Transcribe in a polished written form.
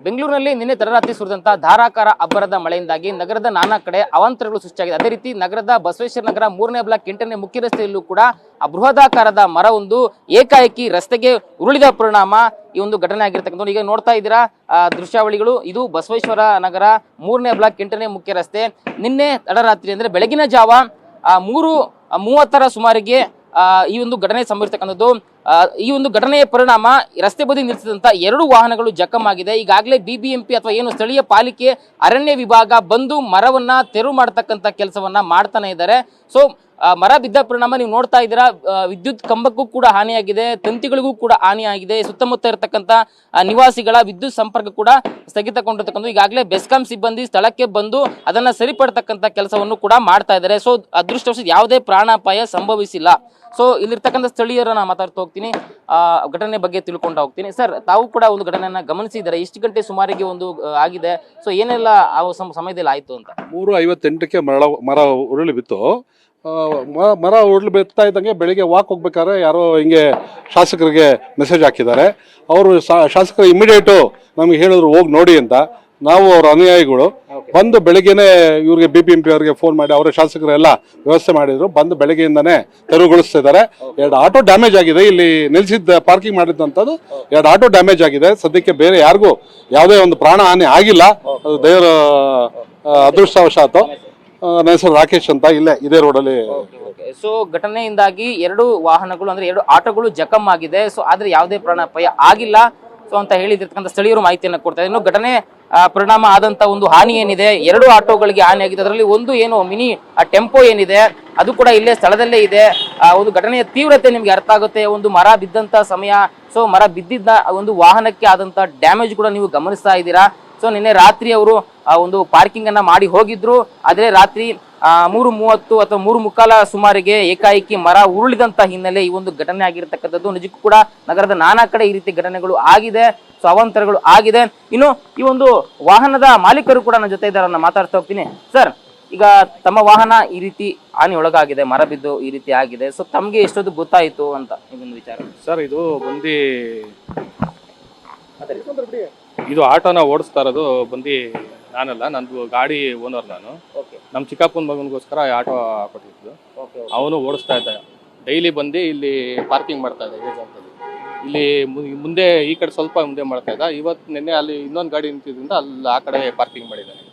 ಬೆಂಗಳೂರಿನಲ್ಲಿ ನಿನ್ನೆ ತಡರಾತ್ರಿ ಸುರಿದಂತಹ ಧಾರಾಕಾರ ಅಬ್ಬರದ ಮಳೆಯಿಂದಾಗಿ ನಗರದ ನಾನಾ ಕಡೆ ಅವಾಂತರಗಳು ಸೃಷ್ಟಿಯಾಗಿದೆ. ಅದೇ ರೀತಿ ನಗರದ ಬಸವೇಶ್ವರ ನಗರ 3ನೇ ಬ್ಲಾಕ್ 8ನೇ ಮುಖ್ಯ ರಸ್ತೆಯಲ್ಲೂ ಕೂಡ ಬೃಹದಾಕಾರದ ಮರವೊಂದು ಏಕಾಏಕಿ ರಸ್ತೆಗೆ ಉರುಳಿದ ಪರಿಣಾಮ ಈ ಒಂದು ಘಟನೆ ಆಗಿರ್ತಕ್ಕಂಥ. ಈಗ ನೋಡ್ತಾ ಇದ್ದೀರಾ ದೃಶ್ಯಾವಳಿಗಳು. ಇದು ಬಸವೇಶ್ವರ ನಗರ 3ನೇ ಬ್ಲಾಕ್ 8ನೇ ಮುಖ್ಯ ರಸ್ತೆ. ನಿನ್ನೆ ತಡರಾತ್ರಿ ಅಂದ್ರೆ ಬೆಳಗಿನ ಜಾವ 3:30 ಸುಮಾರಿಗೆ ಈ ಒಂದು ಘಟನೆ ಸಂಭವಿಸ್ತಕ್ಕಂಥದ್ದು. ಈ ಒಂದು ಘಟನೆಯ ಪರಿಣಾಮ ರಸ್ತೆ ಬದಿ ನಿಲ್ಲಿಸಿದಂತ 2 ವಾಹನಗಳು ಜಖಮಾಗಿದೆ. ಈಗಾಗಲೇ ಬಿಬಿಎಂಪಿ ಅಥವಾ ಏನು ಸ್ಥಳೀಯ ಪಾಲಿಕೆ ಅರಣ್ಯ ವಿಭಾಗ ಬಂದು ಮರವನ್ನ ತೆರವು ಮಾಡತಕ್ಕಂತ ಕೆಲಸವನ್ನ ಮಾಡ್ತಾನೆ ಇದ್ದಾರೆ. ಸೊ ಮರ ಬಿದ್ದ ಪರಿಣಾಮ ನೀವು ನೋಡ್ತಾ ಇದ್ದೀರಾ, ವಿದ್ಯುತ್ ಕಂಬಕ್ಕೂ ಕೂಡ ಹಾನಿಯಾಗಿದೆ, ತಂತಿಗಳಿಗೂ ಕೂಡ ಹಾನಿಯಾಗಿದೆ. ಸುತ್ತಮುತ್ತ ಇರತಕ್ಕಂತ ನಿವಾಸಿಗಳ ವಿದ್ಯುತ್ ಸಂಪರ್ಕ ಕೂಡ ಸ್ಥಗಿತಗೊಂಡಿರ್ತಕ್ಕಂಥ. ಈಗಾಗಲೇ ಬೆಸ್ಕಾಂ ಸಿಬ್ಬಂದಿ ಸ್ಥಳಕ್ಕೆ ಬಂದು ಅದನ್ನ ಸರಿಪಡ್ತಕ್ಕಂಥ ಕೆಲಸವನ್ನು ಕೂಡ ಮಾಡ್ತಾ ಇದ್ದಾರೆ. ಸೊ ಅದೃಷ್ಟವಶಾತ್ ಯಾವುದೇ ಪ್ರಾಣಾಪಾಯ ಸಂಭವಿಸಿಲ್ಲ. ಸೊ ಇಲ್ಲಿರ್ತಕ್ಕಂಥ ಸ್ಥಳೀಯರನ್ನ ಮಾತಾಡ್ತಾ ಹೋಗ್ತೀನಿ, ಘಟನೆ ಬಗ್ಗೆ ತಿಳ್ಕೊಂಡು ಹೋಗ್ತೀನಿ. ಸರ್, ತಾವು ಕೂಡ ಒಂದು ಘಟನೆಯನ್ನ ಗಮನಿಸಿದ್ದಾರೆ, ಎಷ್ಟು ಗಂಟೆ ಸುಮಾರಿಗೆ ಒಂದು ಆಗಿದೆ, ಸೊ ಏನೆಲ್ಲ ಆ ಸಮಯದಲ್ಲಿ ಆಯ್ತು ಅಂತ? 3:58ಕ್ಕೆ ಮರ ಉರುಳಿ ಬಿತ್ತು. ಮರ ಉರುಳಿ ಬಿತ್ತಾ ಇದ್ದಂಗೆ ಬೆಳಿಗ್ಗೆ ವಾಕ್ ಹೋಗ್ಬೇಕಾದ್ರೆ ಯಾರೋ ಹಿಂಗೆ ಶಾಸಕರಿಗೆ ಮೆಸೇಜ್ ಹಾಕಿದ್ದಾರೆ. ಅವರು ಶಾಸಕರು ಇಮಿಡಿಯೇಟು ನಮ್ಗೆ ಹೇಳಿದ್ರು ಹೋಗಿ ನೋಡಿ ಅಂತ. ನಾವು ಅವ್ರ ಅನುಯಾಯಿಗಳು ಬಂದು ಬೆಳಿಗ್ಗೆನೆ ಇವ್ರಿಗೆ BBMP ಅವರಿಗೆ ಫೋನ್ ಮಾಡಿ ಅವರ ಶಾಸಕರೆಲ್ಲ ವ್ಯವಸ್ಥೆ ಮಾಡಿದ್ರು. ಬಂದು ಬೆಳಗ್ಗೆಯಿಂದಾನೆ ತೆರವುಗೊಳಿಸ್ತಾ ಇದ್ದಾರೆ. 2 ಆಟೋ ಡ್ಯಾಮೇಜ್ ಆಗಿದೆ. ಇಲ್ಲಿ ನಿಲ್ಸಿದ್ದ ಪಾರ್ಕಿಂಗ್ ಮಾಡಿದಂಥದ್ದು 2 ಆಟೋ ಡ್ಯಾಮೇಜ್ ಆಗಿದೆ. ಸದ್ಯಕ್ಕೆ ಬೇರೆ ಯಾರಿಗೂ ಯಾವುದೇ ಒಂದು ಪ್ರಾಣ ಹಾನಿ ಆಗಿಲ್ಲ. ಅದು ದೇವರ ಅದೃಷ್ಟವಶಾತು. ನನ್ನ ಹೆಸರು ರಾಕೇಶ್ ಅಂತ, ಇದೇ ರೋಡಲ್ಲಿ. ಸೊ ಘಟನೆಯಿಂದಾಗಿ 2 ವಾಹನಗಳು ಅಂದ್ರೆ 2 ಆಟೋಗಳು ಜಖಮ್ ಆಗಿದೆ. ಸೊ ಆದ್ರೆ ಯಾವುದೇ ಪ್ರಾಣಾಪಾಯ ಆಗಿಲ್ಲ ಸೊ ಅಂತ ಹೇಳಿದಿರ್ತಕ್ಕಂಥ ಸ್ಥಳೀಯರು ಮಾಹಿತಿಯನ್ನು ಕೊಡ್ತಾರೆ. ಇನ್ನು ಘಟನೆ ಪರಿಣಾಮ ಆದಂತ ಒಂದು ಹಾನಿ ಏನಿದೆ, 2 ಆಟೋಗಳಿಗೆ ಹಾನಿ ಆಗಿದೆ. ಅದರಲ್ಲಿ ಒಂದು ಏನು ಮಿನಿ ಟೆಂಪೋ ಏನಿದೆ ಅದು ಕೂಡ ಇಲ್ಲೇ ಸ್ಥಳದಲ್ಲೇ ಇದೆ. ಒಂದು ಘಟನೆಯ ತೀವ್ರತೆ ನಿಮ್ಗೆ ಅರ್ಥ ಆಗುತ್ತೆ. ಒಂದು ಮರ ಬಿದ್ದಂತ ಸಮಯ, ಸೊ ಮರ ಬಿದ್ದಿದ್ದ ಒಂದು ವಾಹನಕ್ಕೆ ಆದಂತ ಡ್ಯಾಮೇಜ್ ಕೂಡ ನೀವು ಗಮನಿಸ್ತಾ ಇದ್ದೀರಾ. ಸೊ ನಿನ್ನೆ ರಾತ್ರಿ ಅವರು ಒಂದು ಪಾರ್ಕಿಂಗ್ ಅನ್ನ ಮಾಡಿ ಹೋಗಿದ್ರು. ಆದ್ರೆ ರಾತ್ರಿ 3:30 ಅಥವಾ 3:45 ಸುಮಾರಿಗೆ ಏಕಾಏಕಿ ಮರ ಉರುಳಿದಂತ ಹಿನ್ನೆಲೆ ಈ ಒಂದು ಘಟನೆ ಆಗಿರ್ತಕ್ಕಂಥದ್ದು. ನಿಜಕ್ಕೂ ಕೂಡ ನಗರದ ನಾನಾ ಕಡೆ ಈ ರೀತಿ ಘಟನೆಗಳು ಆಗಿದೆ, ಸೊ ಅವಾಂತರಗಳು ಆಗಿದೆ. ಇನ್ನು ಈ ಒಂದು ವಾಹನದ ಮಾಲೀಕರು ಕೂಡ ನನ್ನ ಜೊತೆ ಇದ್ದಾರೆ, ಮಾತಾಡ್ತಾ ಹೋಗ್ತೀನಿ. ಸರ್, ಈಗ ತಮ್ಮ ವಾಹನ ಈ ರೀತಿ ಹಾನಿ ಒಳಗಾಗಿದೆ, ಮರ ಬಿದ್ದು ಈ ರೀತಿ ಆಗಿದೆ, ಸೊ ತಮ್ಗೆ ಎಷ್ಟೊತ್ತು ಗೊತ್ತಾಯ್ತು ಅಂತ ಇದೊಂದು ವಿಚಾರ? ಸರ್, ಇದು ಇದು ಆಟೋನ ಓಡಿಸ್ತಾ ಇರೋದು ನಾನಲ್ಲ, ನಂದು ಗಾಡಿ ಓನರ್ ನಾನು. ನಮ್ಮ ಚಿಕ್ಕಪ್ಪನ ಮಗನಿಗೋಸ್ಕರ ಆಟೋ ಕೊಟ್ಟಿದ್ದು. ಅವನು ಓಡಿಸ್ತಾ ಇದ್ದ, ಡೈಲಿ ಬಂದು ಇಲ್ಲಿ ಪಾರ್ಕಿಂಗ್ ಮಾಡ್ತಾ ಇದ್ದ ಏಜೆಂಟಲ್ಲಿ. ಇಲ್ಲಿ ಮುಂದೆ ಈ ಕಡೆ ಸ್ವಲ್ಪ ಮುಂದೆ ಮಾಡ್ತಾ ಇದ್ದ. ಇವತ್ತು ನಿನ್ನೆ ಅಲ್ಲಿ ಇನ್ನೊಂದು ಗಾಡಿ ನಿಂತಿದ್ರಿಂದ ಅಲ್ಲಿ ಆ ಕಡೆ ಪಾರ್ಕಿಂಗ್ ಮಾಡಿದ್ದಾನೆ.